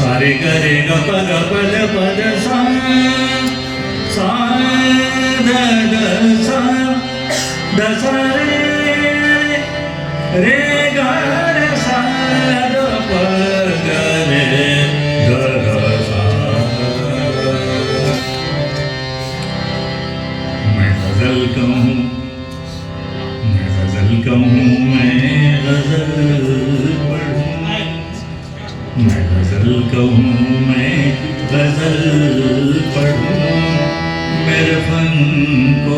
सारे करे ग पद पद पद सा सा द द सा द सा रे ग रे सा द प ग रे द द सा। मैं गजल कहूँ मैं गजल कहूँ मैं गजल पढ़ूँ मैं गजल कहूँ मैं गजल पढ़ूँ मेरे फन को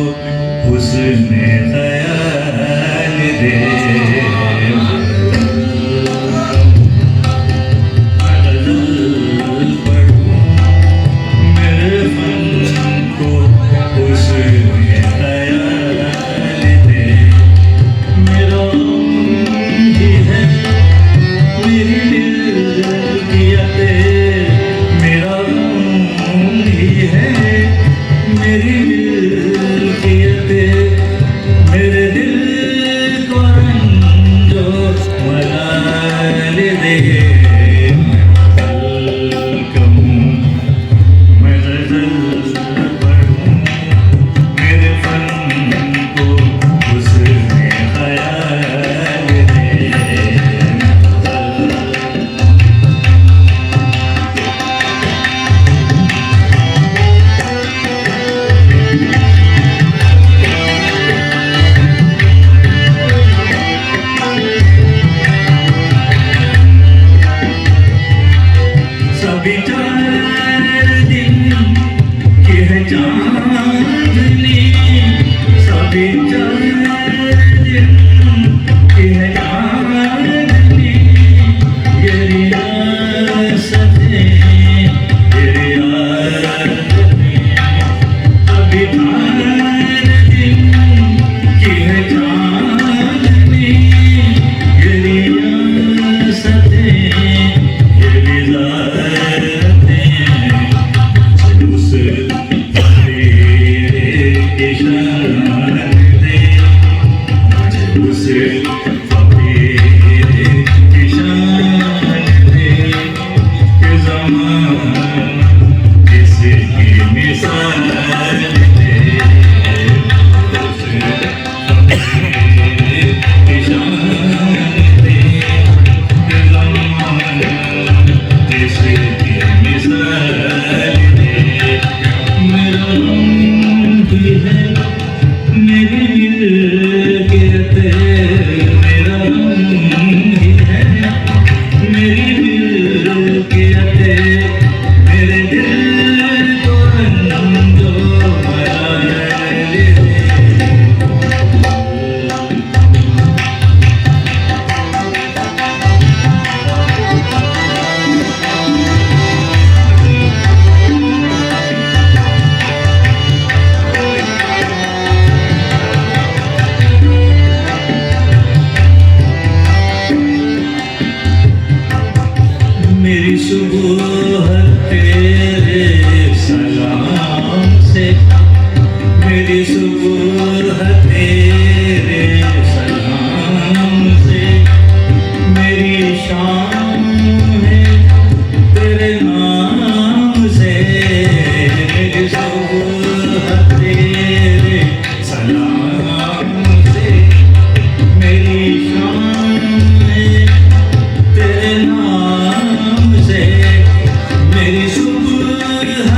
हुस्न ख़याल दे। मैं गजल पढ़ूँ मेरे फन को हुस्न ख़याल दे। मेरा ही है मेरी मेरा ही है मेरी मिल्कियत मेरे दिल को रंजो मलाल दे। मैं गजल पढ़ूँ मेरे फन को हुस्न ख़याल दे। सभी 4 दिन की है चाँदनी सभी 4 दिन की है चाँदनी ये रियासतें ये रियासतें सभी 4 दिन की है चाँदनी ये रियासतें ये मेरी सुबह तेरे सलाम से मेरी सुबह तेरे सलाम से मेरी शाम है तेरे नाम से मेरी सुबह तेरे सलाम से मेरी शाम है तेरे नाम से मेरी सुबह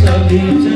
Sabine